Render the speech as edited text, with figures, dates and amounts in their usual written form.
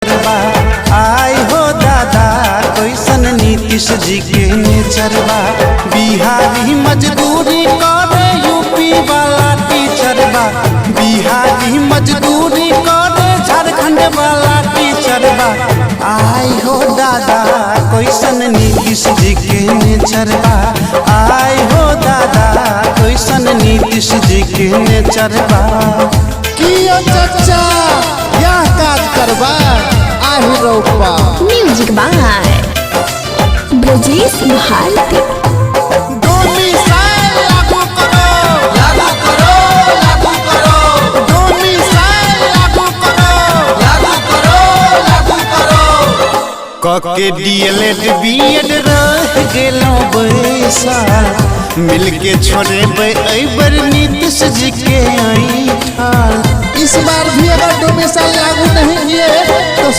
आय हो दादा कैसन नीतीश जी के नेचरबा। बिहारी मजदूरी करे यूपी वाला टीचरबा। बिहारी मजदूरी करे झारखंड वाला टीचरबा। आय हो दादा कैसन नीतीश जी के नेचरबा। आय हो दादा कैसन नीतीश जी के नेचरबा। कियो चचा यह काज करबा आहि रोपा। Music by Brajesh Bharati. Domicile लागू करो लागू करो लागू करो। डोमिसाइल लागू करो लागू करो लागू करो। कके डीएलएड बीएड रह गेलो बैसा। मिलके छोड़े अबर नीतीश जी के आई। इस बार भी अगर डोमिसाइल लागू नहीं किए तो